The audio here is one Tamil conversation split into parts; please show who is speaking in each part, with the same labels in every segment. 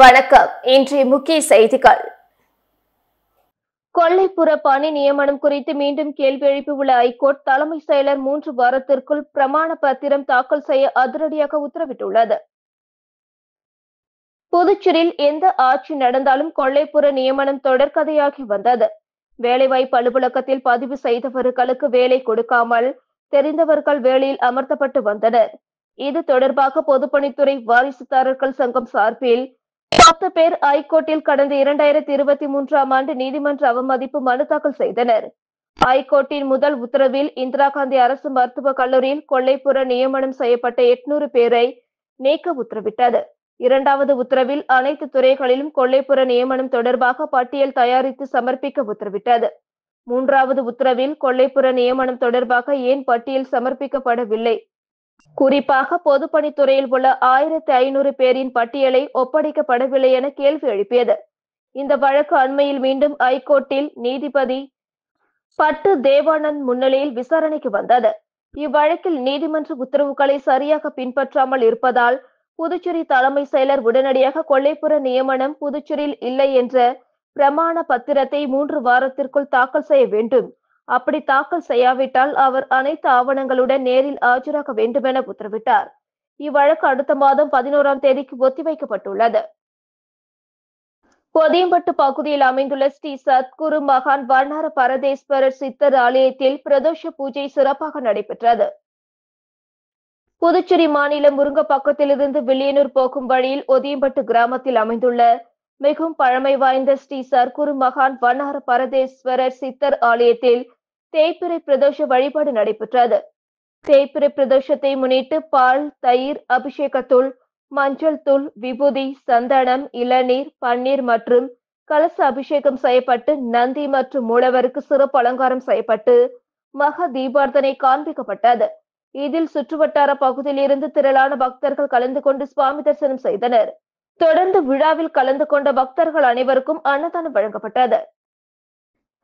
Speaker 1: வணக்கம். இன்றைய முக்கிய செய்திகள். கொல்லைப்புற பணி நியமனம் குறித்து மீண்டும் கேள்வி எழுப்பியுள்ள ஐகோர்ட் தலைமை செயலர் 3 வாரத்திற்குள் பிரமாண பத்திரம் தாக்கல் செய்ய அதிரடியாக உத்தரவிட்டுள்ளது. புதுச்சேரியில் எந்த ஆட்சி நடந்தாலும் கொல்லைப்புற நியமனம் தொடர்கதையாகி வந்தது. வேலைவாய்ப்பு அலுவலகத்தில் பதிவு செய்தவர்களுக்கு வேலை கொடுக்காமல் தெரிந்தவர்கள் வேலையில் அமர்த்தப்பட்டு வந்தனர். இது தொடர்பாக பொதுப்பணித்துறை வாரிசுதாரர்கள் சங்கம் சார்பில் 10 பேர் ஐகோர்ட்டில் கடந்த 2023ஆம் ஆண்டு நீதிமன்ற அவமதிப்பு மனு தாக்கல் செய்தனர். ஐகோர்ட்டின் முதல் உத்தரவில் இந்திரா காந்தி அரசு மருத்துவக் கல்லூரியில் கொல்லைப்புற நியமனம் செய்யப்பட்ட 800 பேரை நீக்க உத்தரவிட்டது. இரண்டாவது உத்தரவில் அனைத்து துறைகளிலும் கொல்லைப்புற நியமனம் தொடர்பாக பட்டியல் தயாரித்து சமர்ப்பிக்க உத்தரவிட்டது. மூன்றாவது உத்தரவில் கொல்லைப்புற நியமனம் தொடர்பாக ஏன் பட்டியல் சமர்ப்பிக்கப்படவில்லை, குறிப்பாக பொதுப்பணித்துறையில் உள்ள 1500 பேரின் பட்டியலை ஒப்படைக்கப்படவில்லை என கேள்வி எழுப்பியது. இந்த வழக்கு அண்மையில் மீண்டும் ஐகோர்ட்டில் நீதிபதி பட்டு தேவானந்த் முன்னிலையில் விசாரணைக்கு வந்தது. இவ்வழக்கில் நீதிமன்ற உத்தரவுகளை சரியாக பின்பற்றாமல் இருப்பதால் புதுச்சேரி தலைமை செயலர் உடனடியாக கொல்லைப்புற நியமனம் புதுச்சேரியில் இல்லை என்ற பிரமாண பத்திரத்தை 3 வாரத்திற்குள் தாக்கல் செய்ய வேண்டும். அப்படி தாக்கல் செய்யாவிட்டால் அவர் அனைத்து ஆவணங்களுடன் நேரில் ஆஜராக வேண்டும் என உத்தரவிட்டார். இவ்வழக்கு அடுத்த மாதம் 11ஆம் தேதிக்கு ஒத்திவைக்கப்பட்டுள்ளது. பொதியம்பட்டு பகுதியில் அமைந்துள்ள ஸ்ரீ சத்குரு மகான் வண்ணார பரதேஸ்வரர் சித்தர் ஆலயத்தில் பிரதோஷ பூஜை சிறப்பாக நடைபெற்றது. புதுச்சேரி மாநிலம் முருங்கப்பாக்கத்திலிருந்து வில்லியனூர் போகும் வழியில் ஒதியம்பட்டு கிராமத்தில் அமைந்துள்ள மிகவும் பழமை வாய்ந்த ஸ்ரீ சத்குரு மகான் வண்ணார பரதேஸ்வரர் சித்தர் ஆலயத்தில் தேய்பிறை பிரதோஷ வழிபாடு நடைபெற்றது. தேய்பிறை பிரதோஷத்தை முன்னிட்டு பால், தயிர், அபிஷேகத்தூள், மஞ்சள் தூள், விபூதி, சந்தனம், இளநீர், பன்னீர் மற்றும் கலச அபிஷேகம் செய்யப்பட்டு நந்தி மற்றும் மூலவருக்கு சிறப்பு அலங்காரம் செய்யப்பட்டு மகா தீபார்த்தனை காண்பிக்கப்பட்டது. இதில் சுற்றுவட்டார பகுதியில் இருந்து திரளான பக்தர்கள் கலந்து கொண்டு சுவாமி தரிசனம் செய்தனர். தொடர்ந்து விழாவில் கலந்து கொண்ட பக்தர்கள் அனைவருக்கும் அன்னதானம் வழங்கப்பட்டது.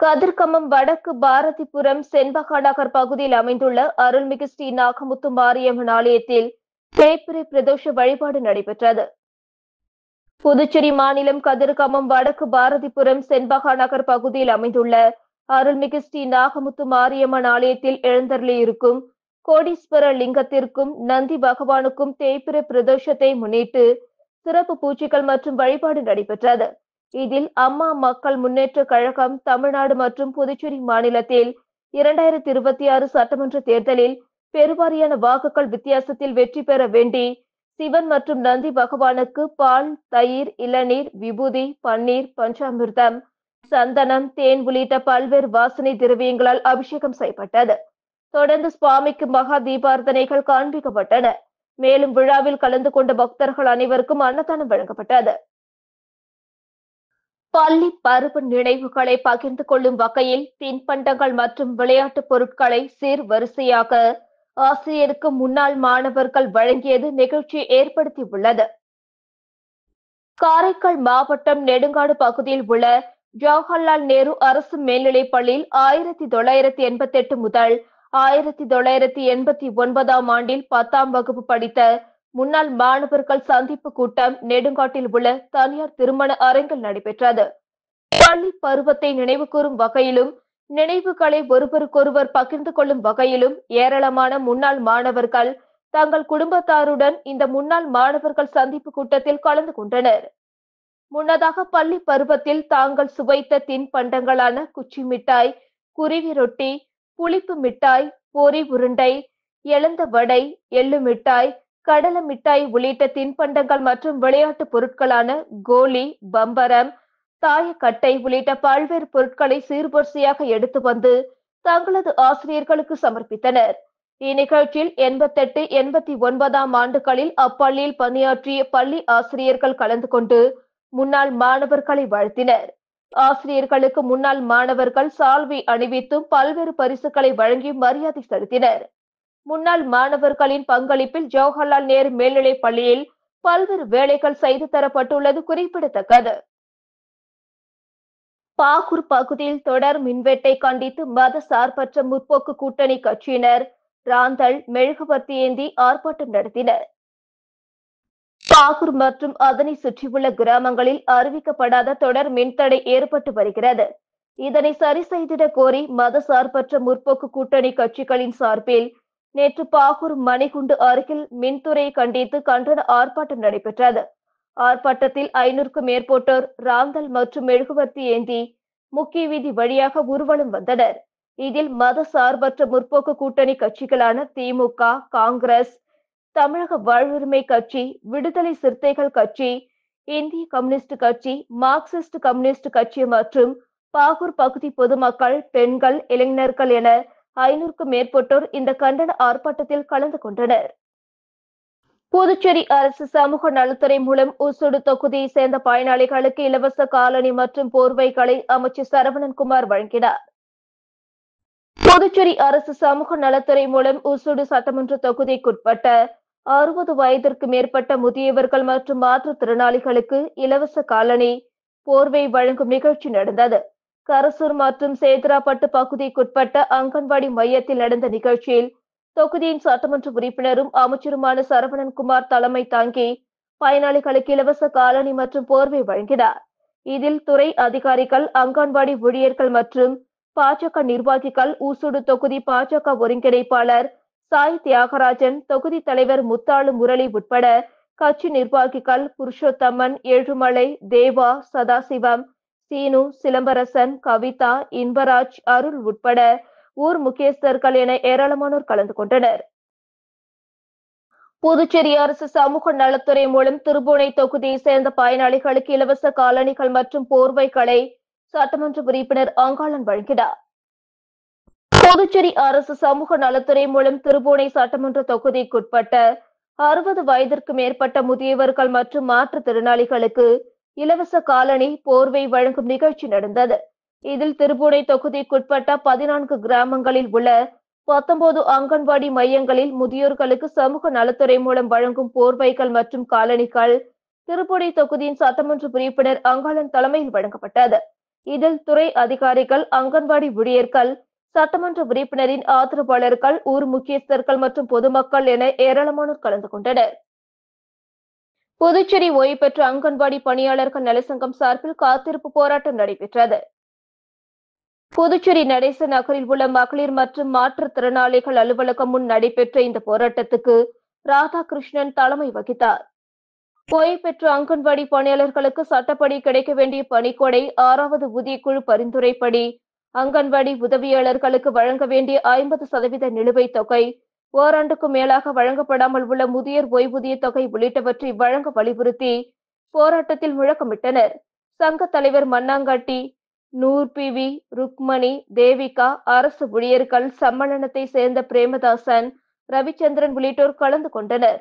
Speaker 1: கதிர்கமம் வடக்கு பாரதிபுரம் செண்பகா நகர் பகுதியில் அமைந்துள்ள அருள்மிகு ஸ்ரீ நாகமுத்து மாரியம்மன் ஆலயத்தில் தேய்பிறை பிரதோஷ வழிபாடு நடைபெற்றது. புதுச்சேரி மாநிலம் கதிர்கமம் வடக்கு பாரதிபுரம் செண்பகா நகர் பகுதியில் அமைந்துள்ள அருள்மிகு ஸ்ரீ நாகமுத்து மாரியம்மன் ஆலயத்தில் எழுந்தருளியிருக்கும் கோடீஸ்வர லிங்கத்திற்கும் நந்தி பகவானுக்கும் தேய்பிறை பிரதோஷத்தை முன்னிட்டு சிறப்பு பூஜைகள் மற்றும் வழிபாடு நடைபெற்றது. இதில் அம்மா மக்கள் முன்னேற்ற கழகம் தமிழ்நாடு மற்றும் புதுச்சேரி மாநிலத்தில் 2026 சட்டமன்ற தேர்தலில் பெருவாரியான வாக்குகள் வித்தியாசத்தில் வெற்றி பெற வேண்டி சிவன் மற்றும் நந்தி பகவானுக்கு பால், தயிர், இளநீர், விபூதி, பன்னீர், பஞ்சாமிர்தம், சந்தனம், தேன் உள்ளிட்ட பல்வேறு வாசனை திரவியங்களால் அபிஷேகம் செய்யப்பட்டது. தொடர்ந்து சுவாமிக்கு மகா தீபார்த்தனைகள் காண்பிக்கப்பட்டன. மேலும் விழாவில் கலந்து கொண்ட பக்தர்கள் அனைவருக்கும் அன்னதானம் வழங்கப்பட்டது. பள்ளி பருவ நினைவுகளை பகிர்ந்து கொள்ளும் வகையில் தின்பண்டங்கள் மற்றும் விளையாட்டுப் பொருட்களை சீர்வரிசையாக ஆசிரியருக்கு முன்னாள் மாணவர்கள் வழங்கியது நிகழ்ச்சியை ஏற்படுத்தியுள்ளது. காரைக்கால் மாவட்டம் நெடுங்காடு பகுதியில் உள்ள ஜவஹர்லால் நேரு அரசு மேல்நிலைப் பள்ளியில் 1988 முதல் 1989ஆம் ஆண்டில் 10ஆம் வகுப்பு படித்த முன்னாள் மாணவர்கள் சந்திப்பு கூட்டம் நெடுங்காட்டில் உள்ள தனியார் திருமண அரங்கில் நடைபெற்றது. பள்ளி பருவத்தை நினைவு கூறும் வகையிலும் நினைவுகளை ஒருவருக்கொருவர் பகிர்ந்து கொள்ளும் வகையிலும் ஏராளமான முன்னாள் மாணவர்கள் தங்கள் குடும்பத்தாருடன் இந்த முன்னாள் மாணவர்கள் சந்திப்பு கூட்டத்தில் கலந்து கொண்டனர். முன்னதாக பள்ளி பருவத்தில் தாங்கள் சுவைத்த தின்பண்டங்களான குச்சி மிட்டாய், குருவி ரொட்டி, புளிப்பு மிட்டாய், பொரி உருண்டை, எலந்த வடை, எள்ளு மிட்டாய், கடலை மிட்டாய் உள்ளிட்ட தின்பண்டங்கள் மற்றும் விளையாட்டு பொருட்களான கோலி, பம்பரம், தாயக்கட்டை உள்ளிட்ட பல்வேறு பொருட்களை சீர்வரிசையாக எடுத்து வந்து தங்களது ஆசிரியர்களுக்கு சமர்ப்பித்தனர். இந்நிகழ்ச்சியில் 88, 89ஆம் ஆண்டுகளில் அப்பள்ளியில் பணியாற்றிய பள்ளி ஆசிரியர்கள் கலந்து கொண்டு முன்னாள் மாணவர்களை வாழ்த்தினர். ஆசிரியர்களுக்கு முன்னாள் மாணவர்கள் சால்வை அணிவித்தும் பல்வேறு பரிசுகளை வழங்கி மரியாதை செலுத்தினர். முன்னாள் மாணவர்களின் பங்களிப்பில் ஜவஹர்லால் நேரு மேல்நிலைப் பள்ளியில் பல்வேறு வேலைகள் செய்து தரப்பட்டுள்ளது குறிப்பிடத்தக்கது. பாகூர் பகுதியில் தொடர் மின்வெட்டை கண்டித்து மத சார்பற்ற முற்போக்கு கூட்டணி கட்சியினர் ராந்தல், மெழுகுவர்த்தி ஏந்தி ஆர்ப்பாட்டம் நடத்தினர். பாகூர் மற்றும் அதனை சுற்றியுள்ள கிராமங்களில் அறிவிக்கப்படாத தொடர் மின்தடை ஏற்பட்டு வருகிறது. இதனை சரி செய்திட கோரி மதசார்பற்ற முற்போக்கு கூட்டணி கட்சிகளின் சார்பில் நேற்று பாகூர் மணிகுண்டு அருகில் மின்துறையை கண்டித்து கண்டன ஆர்ப்பாட்டம் நடைபெற்றது. ஆர்ப்பாட்டத்தில் 500க்கும் மேற்பட்டோர் ராந்தல் மற்றும் மெழுகுவர்த்தி ஏந்தி முக்கிய வீதி வழியாக ஊர்வலம் வந்தனர். இதில் மதசார்பற்ற முற்போக்கு கூட்டணி கட்சிகளான திமுக, காங்கிரஸ், தமிழக வாழ்வுரிமை கட்சி, விடுதலை சிறுத்தைகள் கட்சி, இந்திய கம்யூனிஸ்ட் கட்சி, மார்க்சிஸ்ட் கம்யூனிஸ்ட் கட்சி மற்றும் பாகூர் பகுதி பொதுமக்கள், பெண்கள், இளைஞர்கள் என 500க்கும் மேற்பட்டோர் இந்த கண்டன ஆர்ப்பாட்டத்தில் கலந்து கொண்டனர். புதுச்சேரி அரசு சமூக நலத்துறை மூலம் ஊசுடு தொகுதியை சேர்ந்த பயனாளிகளுக்கு இலவச காலணி மற்றும் போர்வைகளை அமைச்சர் சரவணன்குமார் வழங்கினார். புதுச்சேரி அரசு சமூக நலத்துறை மூலம் ஊசுடு சட்டமன்ற தொகுதிக்குட்பட்ட 60 வயதிற்கு மேற்பட்ட முதியவர்கள் மற்றும் மாற்றுத்திறனாளிகளுக்கு இலவச காலணி, போர்வை வழங்கும் நிகழ்ச்சி நடந்தது. கரசூர் மற்றும் சேதராப்பட்டு பகுதிக்குட்பட்ட அங்கன்வாடி மையத்தில் நடந்த நிகழ்ச்சியில் தொகுதியின் சட்டமன்ற உறுப்பினரும் அமைச்சருமான சரவணன்குமார் தலைமை தாங்கி பயனாளிகளுக்கு இலவச காலணி மற்றும் போர்வை வழங்கினார். இதில் துறை அதிகாரிகள், அங்கன்வாடி ஊழியர்கள் மற்றும் பாஜக நிர்வாகிகள், ஊசுடு தொகுதி பாஜக ஒருங்கிணைப்பாளர் சாய் தியாகராஜன், தொகுதி தலைவர் முத்தாளு முரளி உட்பட கட்சி நிர்வாகிகள் புருஷோத்தமன், ஏழுமலை, தேவா, சதாசிவம், சீனு, சிலம்பரசன், கவிதா, இன்பராஜ், அருள் உட்பட ஊர் முக்கியஸ்தர்கள் என ஏராளமானோர் கலந்து கொண்டனர். புதுச்சேரி அரசு சமூக நலத்துறை மூலம் திருபுவனை தொகுதியை சேர்ந்த பயனாளிகளுக்கு இலவச காலணிகள் மற்றும் போர்வைகளை சட்டமன்ற உறுப்பினர் அங்காளன் வழங்கினார். புதுச்சேரி அரசு சமூக நலத்துறை மூலம் திருபுவனை சட்டமன்ற தொகுதிக்குட்பட்ட 60 வயதிற்கு மேற்பட்ட முதியவர்கள் மற்றும் மாற்றுத்திறனாளிகளுக்கு இலவச காலணி, போர்வை வழங்கும் நிகழ்ச்சி நடந்தது. இதில் திருபுவனை தொகுதிக்குட்பட்ட 14 கிராமங்களில் உள்ள 19 அங்கன்வாடி மையங்களில் முதியோர்களுக்கு சமூக நலத்துறை மூலம் வழங்கும் போர்வைகள் மற்றும் காலணிகள் திருப்புவனை தொகுதியின் சட்டமன்ற உறுப்பினர் அங்காளன் தலைமையில் வழங்கப்பட்டது. இதில் துறை அதிகாரிகள், அங்கன்வாடி ஊழியர்கள், சட்டமன்ற உறுப்பினரின் ஆதரவாளர்கள், ஊர் முக்கியஸ்தர்கள் மற்றும் பொதுமக்கள் என ஏராளமானோர் கலந்து கொண்டனர். புதுச்சேரி ஓய்வு பெற்ற அங்கன்வாடி பணியாளர்கள் நலசங்கம் சார்பில் காத்திருப்பு போராட்டம் நடைபெற்றது. புதுச்சேரி நடேசன் நகரில் உள்ள மகளிர் மற்றும் மாற்றுத்திறனாளிகள் அலுவலகம் முன் நடைபெற்ற இந்த போராட்டத்துக்கு ராதாகிருஷ்ணன் தலைமை வகித்தார். ஓய்வு பெற்ற அங்கன்வாடி பணியாளர்களுக்கு சட்டப்படி கிடைக்க வேண்டிய பணிக்கொடை, 6வது ஊதியக்குழு பரிந்துரைப்படி அங்கன்வாடி உதவியாளர்களுக்கு வழங்க வேண்டிய 50% நிலுவைத் தொகை, ஓராண்டுக்கும் மேலாக வழங்கப்படாமல் உள்ள முதியோர் ஓய்வூதிய தொகை உள்ளிட்டவற்றை வழங்க வலியுறுத்தி போராட்டத்தில் முழக்கமிட்டனர். சங்க தலைவர் மண்ணாங்கட்டி, நூர்பிவி, ருக்மணி, தேவிகா, அரசு ஊழியர்கள், சம்மேளனத்தை சேர்ந்த பிரேமதாசன், ரவிச்சந்திரன் உள்ளிட்டோர் கலந்து கொண்டனர்.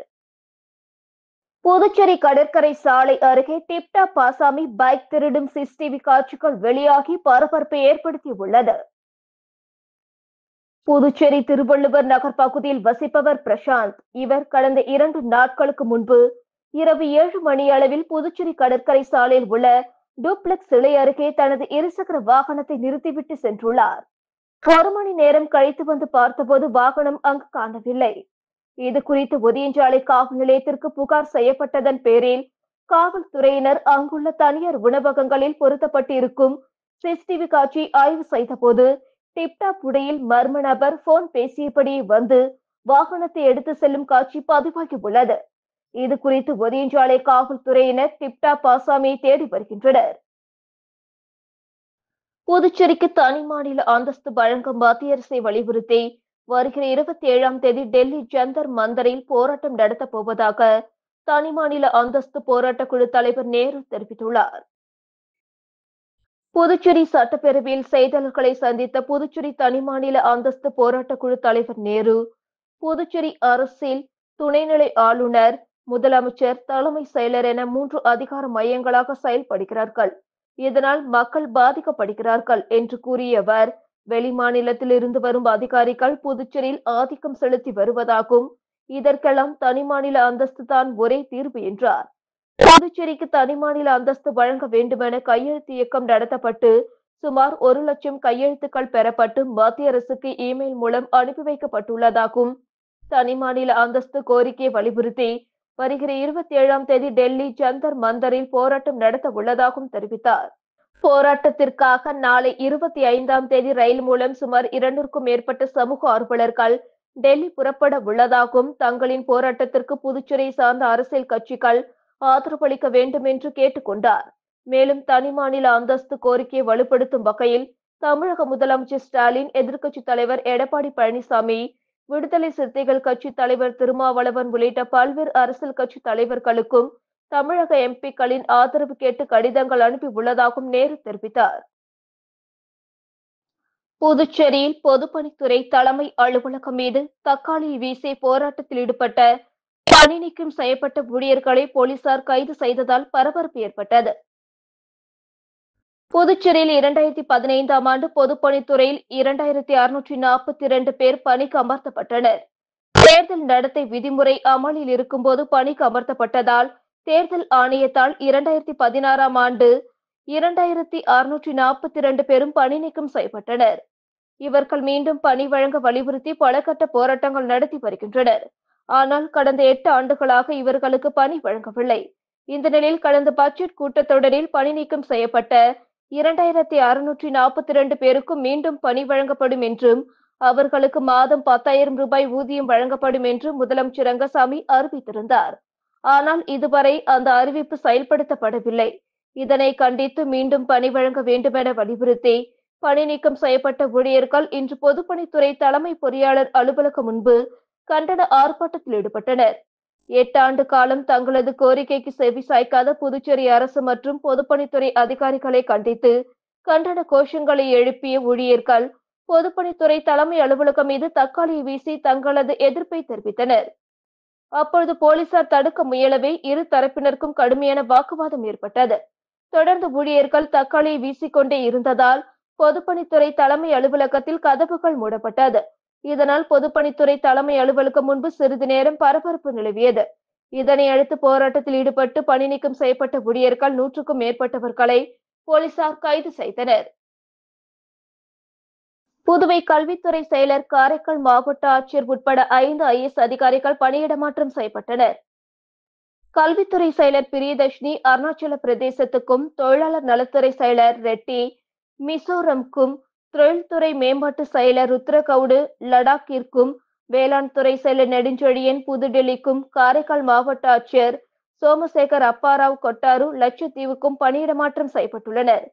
Speaker 1: புதுச்சேரி கடற்கரை சாலை அருகே டிப்டாப் ஆசாமி பைக் திருடும் சிசிடிவி காட்சிகள் வெளியாகி பரபரப்பை ஏற்படுத்தியுள்ளது. புதுச்சேரி திருவள்ளுவர் நகர் பகுதியில் வசிப்பவர் பிரசாந்த். இவர் கடந்த 2 நாட்களுக்கு முன்பு இரவு 7 மணி அளவில் புதுச்சேரி கடற்கரை சாலையில் உள்ள டூப்ளெக்ஸ் சிலை அருகே தனது இருசக்கர வாகனத்தை நிறுத்திவிட்டு சென்றுள்ளார். 1 மணி நேரம் கழித்து வந்து பார்த்தபோது வாகனம் அங்கு காணவில்லை. இது குறித்து ஒதியஞ்சாலை காவல் நிலையத்திற்கு புகார் செய்யப்பட்டதன் பேரில் காவல்துறையினர் அங்குள்ள தனியார் உணவகங்களில் பொருத்தப்பட்டிருக்கும் சிசிடிவி காட்சி ஆய்வு செய்தபோது டிப்டாப் உடையில் மர்ம நபர் போன் பேசியபடியே வந்து வாகனத்தை எடுத்து செல்லும் காட்சி பதிவாகி உள்ளது. இது குறித்து ஒதியஞ்சாலை காவல்துறையினர் டிப்டாப் ஆசாமியை தேடி வருகின்றனர். புதுச்சேரிக்கு தனி மாநில அந்தஸ்து வழங்க மத்திய அரசை வலியுறுத்தி வருகிற 27ஆம் தேதி டெல்லி ஜந்தர் மந்தரில் போராட்டம் நடத்தப் போவதாக தனி மாநில அந்தஸ்து போராட்ட குழு தலைவர் நேரு தெரிவித்துள்ளார். புதுச்சேரி சட்டப்பேரவையில் செய்தியாளர்களை சந்தித்த புதுச்சேரி தனி மாநில அந்தஸ்து போராட்ட குழு தலைவர் நேரு, புதுச்சேரி அரசில் துணைநிலை ஆளுநர், முதலமைச்சர், தலைமை செயலர் என 3 அதிகார மையங்களாக செயல்படுகிறார்கள். இதனால் மக்கள் பாதிக்கப்படுகிறார்கள் என்று கூறிய அவர், வெளிமாநிலத்தில் இருந்து வரும் அதிகாரிகள் புதுச்சேரியில் ஆதிக்கம் செலுத்தி வருவதாகவும் இதற்கெல்லாம் தனி மாநில அந்தஸ்து தான் ஒரே தீர்வு என்றார். புதுச்சேரிக்கு தனி மாநில அந்தஸ்து வழங்க வேண்டுமென கையெழுத்து இயக்கம் நடத்தப்பட்டு சுமார் 1 லட்சம் கையெழுத்துக்கள் பெறப்பட்டு மத்திய அரசுக்கு இமெயில் மூலம் அனுப்பி வைக்கப்பட்டுள்ளதாகவும் தனி மாநில அந்தஸ்து கோரிக்கையை வலியுறுத்தி வருகிற 27ஆம் தேதி டெல்லி ஜந்தர் மந்தரில் போராட்டம் நடத்த உள்ளதாகவும் தெரிவித்தார். போராட்டத்திற்காக நாளை 25ஆம் தேதி ரயில் மூலம் சுமார் 200க்கும் மேற்பட்ட சமூக ஆர்வலர்கள் டெல்லி புறப்பட உள்ளதாகவும், தங்களின் போராட்டத்திற்கு புதுச்சேரியை சார்ந்த அரசியல் கட்சிகள் ஆதரவளிக்க வேண்டும் என்று கேட்டுக் கொண்டார். மேலும் தனி மாநில அந்தஸ்து கோரிக்கையை வலுப்படுத்தும் வகையில் தமிழக முதலமைச்சர் ஸ்டாலின், எதிர்க்கட்சித் தலைவர் எடப்பாடி பழனிசாமி, விடுதலை சிறுத்தைகள் கட்சி தலைவர் திருமாவளவன் உள்ளிட்ட பல்வேறு அரசியல் கட்சி தலைவர்களுக்கும் தமிழக எம்பிக்களின் ஆதரவு கேட்டு கடிதங்கள் அனுப்பி உள்ளதாகவும் நேரு தெரிவித்தார். புதுச்சேரியில் பொதுப்பணித்துறை தலைமை அலுவலகம் மீது தக்காளி வீசி போராட்டத்தில் ஈடுபட்ட பணி நீக்கம் செய்யப்பட்ட ஊழியர்களை போலீசார் கைது செய்ததால் பரபரப்பு ஏற்பட்டது. புதுச்சேரியில் 2015ஆம் ஆண்டு பொதுப்பணித்துறையில் 2642 பேர் பணிக்கு அமர்த்தப்பட்டனர். தேர்தல் நடத்தை விதிமுறை அமலில் இருக்கும்போது பணிக்கு அமர்த்தப்பட்டதால் தேர்தல் ஆணையத்தால் 2016ஆம் ஆண்டு 2642 பேரும் பணி நீக்கம் செய்யப்பட்டனர். இவர்கள் மீண்டும் பணி வழங்க வலியுறுத்தி பல கட்ட போராட்டங்கள் நடத்தி வருகின்றனர். ஆனால் கடந்த 8 ஆண்டுகளாக இவர்களுக்கு பணி வழங்கவில்லை. இந்த நிலையில் கடந்த பட்ஜெட் கூட்டத்தொடரில் பணி நீக்கம் செய்யப்பட்ட 2642 பேருக்கும் மீண்டும் பணி வழங்கப்படும் என்றும், அவர்களுக்கு மாதம் 10,000 ரூபாய் ஊதியம் வழங்கப்படும் என்றும் முதலமைச்சர் ரங்கசாமி அறிவித்திருந்தார். ஆனால் இதுவரை அந்த அறிவிப்பு செயல்படுத்தப்படவில்லை. இதனை கண்டித்து மீண்டும் பணி வழங்க வேண்டுமென வலியுறுத்தி பணி நீக்கம் செய்யப்பட்ட ஊழியர்கள் இன்று பொதுப்பணித்துறை தலைமை பொறியாளர் அலுவலகம் முன்பு கண்டன ஆர்ப்பாட்டத்தில் ஈடுபட்டனர். 8 ஆண்டு காலம் தங்களது கோரிக்கைக்கு செவி சாய்க்காத புதுச்சேரி அரசு மற்றும் பொதுப்பணித்துறை அதிகாரிகளை கண்டித்து கண்டன கோஷங்களை எழுப்பிய ஊழியர்கள் பொதுப்பணித்துறை தலைமை அலுவலகம் மீது தக்காளியை வீசி தங்களது எதிர்ப்பை தெரிவித்தனர். அப்பொழுது போலீசார் தடுக்க முயலவே இரு தரப்பினருக்கும் கடுமையான வாக்குவாதம் ஏற்பட்டது. தொடர்ந்து ஊழியர்கள் தக்காளியை வீசிக்கொண்டே இருந்ததால் பொதுப்பணித்துறை தலைமை அலுவலகத்தில் கதவுகள் மூடப்பட்டது. இதனால் பொதுப்பணித்துறை தலைமை அலுவலகம் முன்பு சிறிது நேரம் பரபரப்பு நிலவியது. இதனை அடுத்து போராட்டத்தில் ஈடுபட்டு பணி நீக்கம் செய்யப்பட்ட ஊழியர்கள் 100க்கும் மேற்பட்டவர்களை போலீசார் கைது செய்தனர். புதுவை கல்வித்துறை செயலர், காரைக்கால் மாவட்ட ஆட்சியர் உட்பட 5 ஐஏஎஸ் அதிகாரிகள் பணியிடமாற்றம் செய்யப்பட்டனர். கல்வித்துறை செயலர் பிரியதர்ஷினி அருணாச்சல பிரதேசத்துக்கும், தொழிலாளர் நலத்துறை செயலர் ரெட்டி மிசோரம்க்கும், தொழில்துறை மேம்பாட்டு செயலர் ருத்ரகவுடு லடாக்கிற்கும், வேளாண் துறை செயலர் நெடுஞ்செழியன் புதுடெல்லிக்கும், காரைக்கால் மாவட்ட ஆட்சியர் சோமசேகர் அப்பாராவ் கொட்டாரு லட்சத்தீவுக்கும் பணியிடமாற்றம் செய்யப்பட்டுள்ளனர்.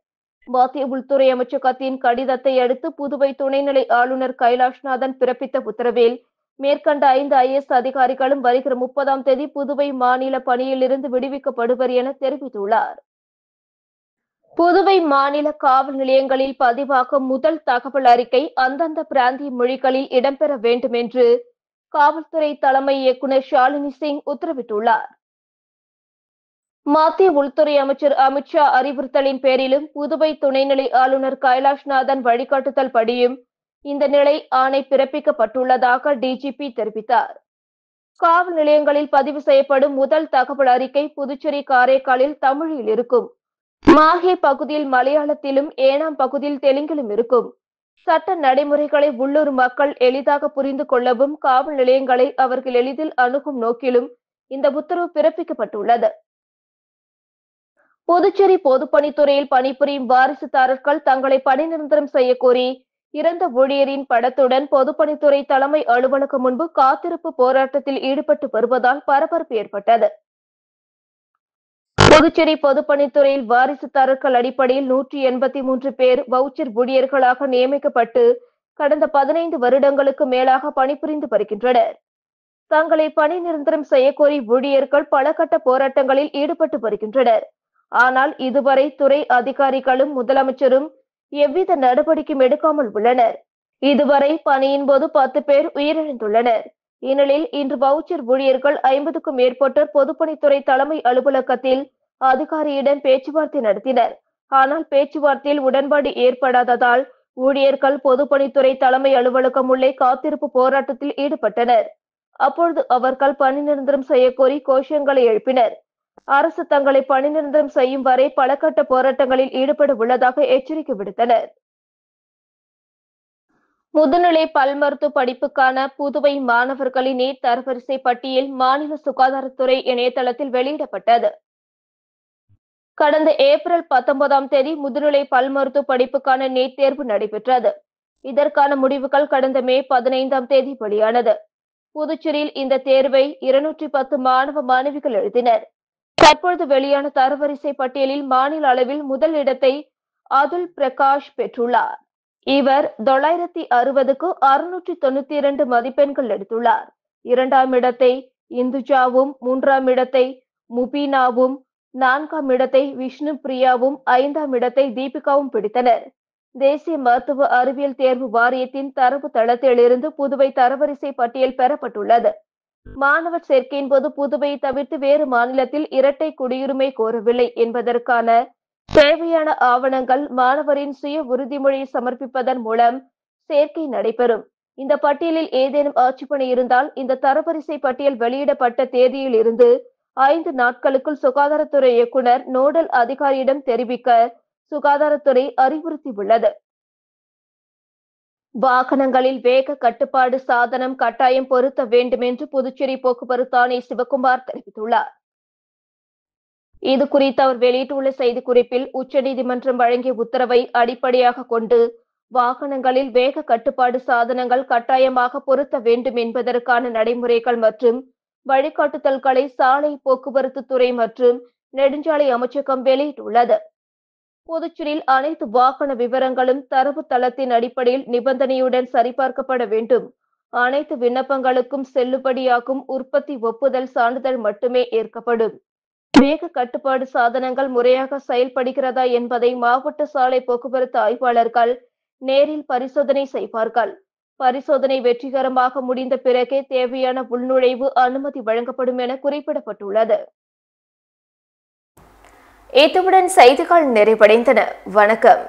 Speaker 1: மத்திய உள்துறை அமைச்சகத்தின் கடிதத்தை அடுத்து புதுவை துணைநிலை ஆளுநர் கைலாஷ்நாதன் பிறப்பித்த உத்தரவில் மேற்கண்ட 5 ஐஏஎஸ் அதிகாரிகளும் வருகிற 30ஆம் தேதி புதுவை மாநில பணியிலிருந்து விடுவிக்கப்படுவர் என தெரிவித்துள்ளார். புதுவை மாநில காவல் நிலையங்களில் பதிவாகும் முதல் தகவல் அறிக்கை அந்தந்த பிராந்திய மொழிகளில் இடம்பெற வேண்டும் என்று காவல்துறை தலைமை இயக்குநர் ஷாலினி சிங் உத்தரவிட்டுள்ளார். மத்திய உள்துறை அமைச்சர் அமித்ஷா அறிவுறுத்தலின் பேரிலும் புதுவை துணைநிலை ஆளுநர் கைலாஷ்நாதன் வழிகாட்டுதல் படியும் இந்த நிலை ஆணை பிறப்பிக்கப்பட்டுள்ளதாக டிஜிபி தெரிவித்தார். காவல் நிலையங்களில் பதிவு செய்யப்படும் முதல் தகவல் அறிக்கை புதுச்சேரி காரைக்காலில் தமிழில் இருக்கும். மாஹே பகுதியில் மலையாளத்திலும், ஏனாம் பகுதியில் தெலுங்கிலும் இருக்கும். சட்ட நடைமுறைகளை உள்ளூர் மக்கள் எளிதாக புரிந்து கொள்ளவும், காவல் நிலையங்களை அவர்கள் எளிதில் அணுகும் நோக்கிலும் இந்த உத்தரவு பிறப்பிக்கப்பட்டுள்ளது. புதுச்சேரி பொதுப்பணித்துறையில் பணிபுரியும் வாரிசுதாரர்கள் தங்களை பணி நிரந்தரம் செய்ய கோரி இறந்த ஊழியரின் படத்துடன் பொதுப்பணித்துறை தலைமை அலுவலகம் முன்பு காத்திருப்பு போராட்டத்தில் ஈடுபட்டு வருவதால் பரபரப்பு ஏற்பட்டது. புதுச்சேரி பொதுப்பணித்துறையில் வாரிசுதாரர்கள் அடிப்படையில் 183 பேர் வவுச்சர் ஊழியர்களாக நியமிக்கப்பட்டு கடந்த 15 வருடங்களுக்கு மேலாக பணிபுரிந்து வருகின்றனர். தங்களை பணி நிரந்தரம் செய்யக்கோரி ஊழியர்கள் பல கட்ட போராட்டங்களில் ஈடுபட்டு வருகின்றனர். ஆனால் இதுவரை துறை அதிகாரிகளும் முதலமைச்சரும் எவ்வித நடவடிக்கையும் எடுக்காமல் உள்ளனர். இதுவரை பணியின் போது 10 பேர் உயிரிழந்துள்ளனர். இந்நிலையில் இன்று வவுச்சர் ஊழியர்கள் 50க்கும் மேற்பட்டோர் பொதுப்பணித்துறை தலைமை அலுவலகத்தில் அதிகாரியிடம் பேச்சுவார்த்தை நடத்தினர். ஆனால் பேச்சுவார்த்தையில் உடன்பாடு ஏற்படாததால் ஊழியர்கள் பொதுப்பணித்துறை தலைமை அலுவலகம் உள்ளே காத்திருப்பு போராட்டத்தில் ஈடுபட்டனர். அப்பொழுது அவர்கள் பணி நிரந்தரம் செய்யக்கோரி கோஷங்களை எழுப்பினர். அரசு தங்களை பணி நிரந்தரம் செய்யும் வரை பல கட்ட போராட்டங்களில் ஈடுபட உள்ளதாக எச்சரிக்கை விடுத்தனர். முதுநிலை பல் மருத்துவ படிப்புக்கான புதுவை மாணவர்களின் நீட் தரவரிசை பட்டியல் மாநில சுகாதாரத்துறை இணையதளத்தில் வெளியிடப்பட்டது. கடந்த ஏப்ரல் 19ஆம் தேதி முதுநிலை பல் மருத்துவ படிப்புக்கான நீட் தேர்வு நடைபெற்றது. இதற்கான முடிவுகள் கடந்த மே 15ஆம் தேதி வெளியானது. புதுச்சேரியில் இந்த தேர்வை 210 மாணவ மாணவிகள் எழுதினர். தற்பொழுது வெளியான தரவரிசை பட்டியலில் மாநில அளவில் முதல் இடத்தை அதுல் பிரகாஷ் பெற்றுள்ளார். இவர் 960க்கு 692 மதிப்பெண்கள் எடுத்துள்ளார். 2ஆம் இடத்தை இந்துஜாவும், 3ஆம் இடத்தை முபீனாவும், 4ஆம் இடத்தை விஷ்ணு பிரியாவும், 5ஆம் இடத்தை தீபிகாவும் பிடித்தனர். தேசிய மருத்துவ அறிவியல் தேர்வு வாரியத்தின் தரவு தளத்திலிருந்து புதுவை தரவரிசை பட்டியல் பெறப்பட்டுள்ளது. மாணவர் சேர்க்கையின் போது புதுவையை தவிர்த்து வேறு மாநிலத்தில் இரட்டை குடியுரிமை கோரவில்லை என்பதற்கான தேவையான ஆவணங்கள் மாணவரின் சுய உறுதிமொழியை சமர்ப்பிப்பதன் மூலம் சேர்க்கை நடைபெறும். இந்த பட்டியலில் ஏதேனும் ஆட்சேபனை இருந்தால் இந்த தரவரிசை பட்டியல் வெளியிடப்பட்ட தேதியில் இருந்து 5 நாட்களுக்குள் சுகாதாரத்துறை இயக்குநர் நோடல் அதிகாரியிடம் தெரிவிக்க சுகாதாரத்துறை அறிவுறுத்தியுள்ளது. வாகனங்களில் வேக கட்டுப்பாடு சாதனம் கட்டாயம் பொருத்த வேண்டும் என்று புதுச்சேரி போக்குவரத்து ஆணையர் சிவக்குமார் தெரிவித்துள்ளார். இது குறித்து அவர் வெளியிட்டுள்ள செய்திக்குறிப்பில், உச்சநீதிமன்றம் வழங்கிய உத்தரவை அடிப்படையாக கொண்டு வாகனங்களில் வேக கட்டுப்பாடு சாதனங்கள் கட்டாயமாக பொருத்த வேண்டும் என்பதற்கான நடைமுறைகள் மற்றும் வழிகாட்டுதல்களை சாலை போக்குவரத்து துறை மற்றும் நெடுஞ்சாலை அமைச்சகம் வெளியிட்டுள்ளது. புதுச்சேரியில் அனைத்து வாகன விவரங்களும் தரவு தளத்தின் அடிப்படையில் நிபந்தனையுடன் சரிபார்க்கப்பட வேண்டும். அனைத்து விண்ணப்பங்களுக்கும் செல்லுபடியாகும் உற்பத்தி ஒப்புதல் சான்றிதழ் மட்டுமே ஏற்கப்படும். வேக கட்டுப்பாடு சாதனங்கள் முறையாக செயல்படுகிறதா என்பதை மாவட்ட சாலை போக்குவரத்து ஆய்வாளர்கள் நேரில் பரிசோதனை செய்வார்கள். பரிசோதனை வெற்றிகரமாக முடிந்த பிறகே தேவையான உள்நுழைவு அனுமதி வழங்கப்படும் என குறிப்பிடப்பட்டுள்ளது. இத்துடன் செய்திகள் நிறைவடைந்தன. வணக்கம்.